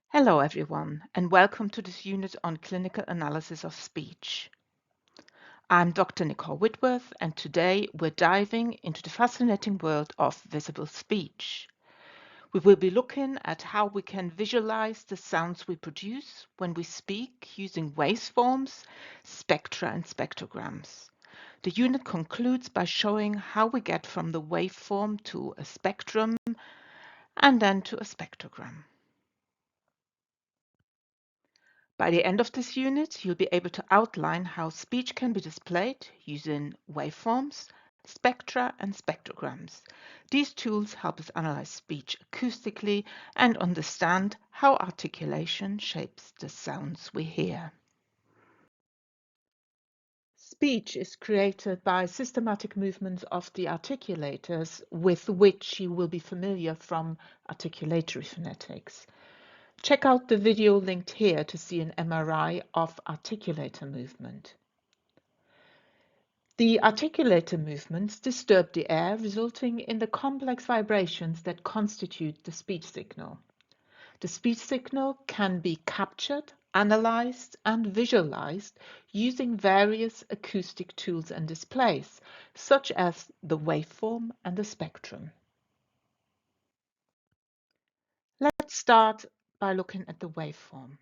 Hello everyone, and welcome to this unit on clinical analysis of speech. I'm Dr. Nicole Whitworth, and today we're diving into the fascinating world of visible speech. We will be looking at how we can visualize the sounds we produce when we speak using waveforms, spectra, and spectrograms. The unit concludes by showing how we get from the waveform to a spectrum and then to a spectrogram. By the end of this unit, you'll be able to outline how speech can be displayed using waveforms, spectra, and spectrograms. These tools help us analyze speech acoustically and understand how articulation shapes the sounds we hear. Speech is created by systematic movements of the articulators with which you will be familiar from articulatory phonetics. Check out the video linked here to see an MRI of articulator movement. The articulator movements disturb the air, resulting in the complex vibrations that constitute the speech signal. The speech signal can be captured, analyzed, and visualized using various acoustic tools and displays, such as the waveform and the spectrum. Let's start by looking at the waveform.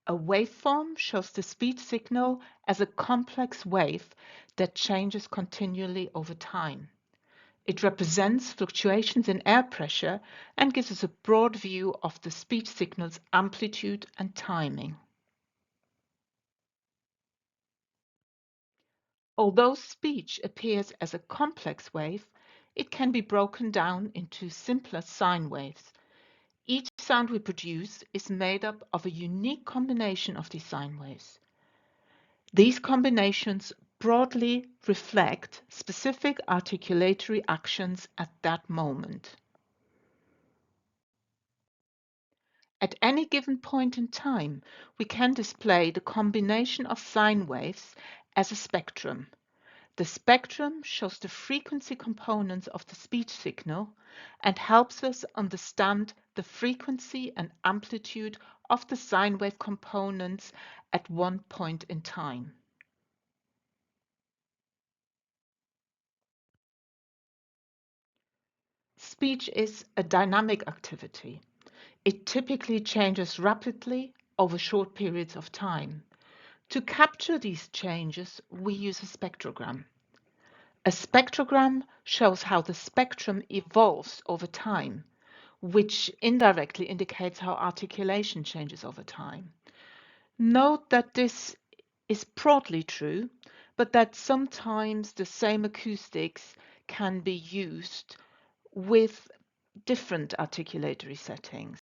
A waveform shows the speech signal as a complex wave that changes continually over time. It represents fluctuations in air pressure and gives us a broad view of the speech signal's amplitude and timing. Although speech appears as a complex wave, it can be broken down into simpler sine waves. Each sound we produce is made up of a unique combination of these sine waves. These combinations broadly reflect specific articulatory actions at that moment. At any given point in time, we can display the combination of sine waves as a spectrum. The spectrum shows the frequency components of the speech signal and helps us understand the frequency and amplitude of the sine wave components at one point in time. Speech is a dynamic activity. It typically changes rapidly over short periods of time. To capture these changes, we use a spectrogram. A spectrogram shows how the spectrum evolves over time, which indirectly indicates how articulation changes over time. Note that this is broadly true, but that sometimes the same acoustics can be used with different articulatory settings.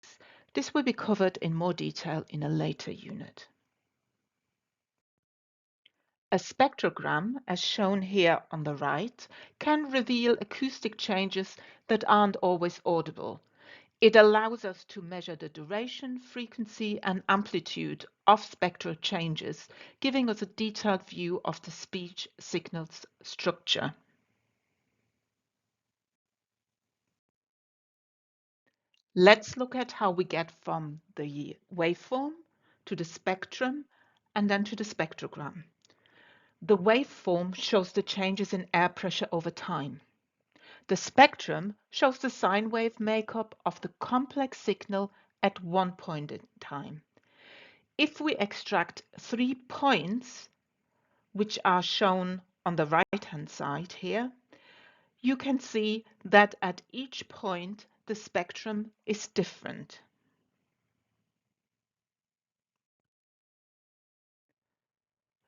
This will be covered in more detail in a later unit. A spectrogram, as shown here on the right, can reveal acoustic changes that aren't always audible. It allows us to measure the duration, frequency, and amplitude of spectral changes, giving us a detailed view of the speech signal's structure. Let's look at how we get from the waveform to the spectrum and then to the spectrogram. The waveform shows the changes in air pressure over time. The spectrum shows the sine wave makeup of the complex signal at one point in time. If we extract 3 points, which are shown on the right-hand side here, you can see that at each point the spectrum is different.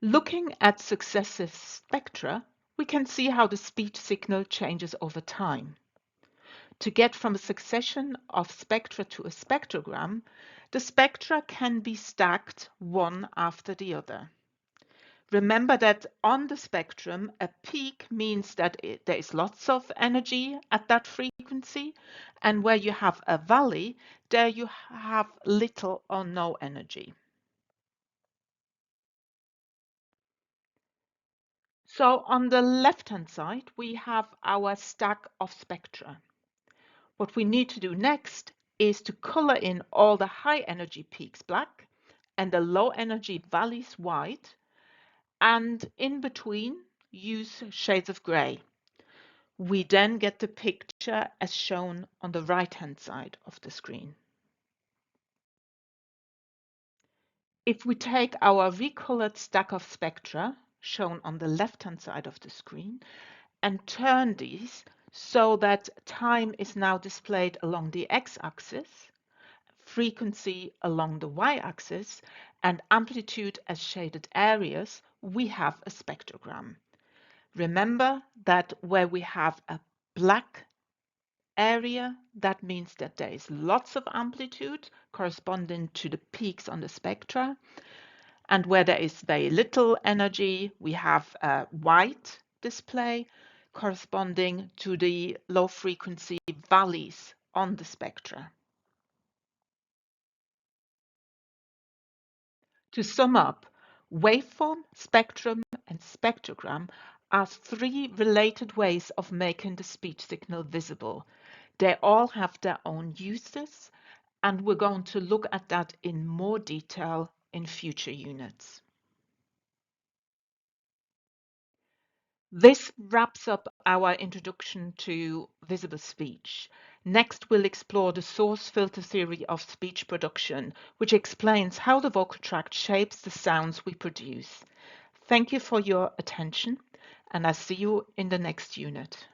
Looking at successive spectra, we can see how the speech signal changes over time. To get from a succession of spectra to a spectrogram, the spectra can be stacked one after the other. Remember that on the spectrum, a peak means that there is lots of energy at that frequency, and where you have a valley, there you have little or no energy. So on the left-hand side, we have our stack of spectra. What we need to do next is to color in all the high energy peaks black and the low energy valleys white, and in between use shades of gray. We then get the picture as shown on the right-hand side of the screen. If we take our recolored stack of spectra, shown on the left-hand side of the screen, and turn these so that time is now displayed along the x-axis, frequency along the y-axis, and amplitude as shaded areas, we have a spectrogram. Remember that where we have a black area, that means that there is lots of amplitude corresponding to the peaks on the spectra. And where there is very little energy, we have a white display corresponding to the low frequency valleys on the spectra. To sum up, waveform, spectrum, and spectrogram are three related ways of making the speech signal visible. They all have their own uses, and we're going to look at that in more detail in future units. This wraps up our introduction to visible speech. Next, we'll explore the source filter theory of speech production, which explains how the vocal tract shapes the sounds we produce. Thank you for your attention, and I'll see you in the next unit.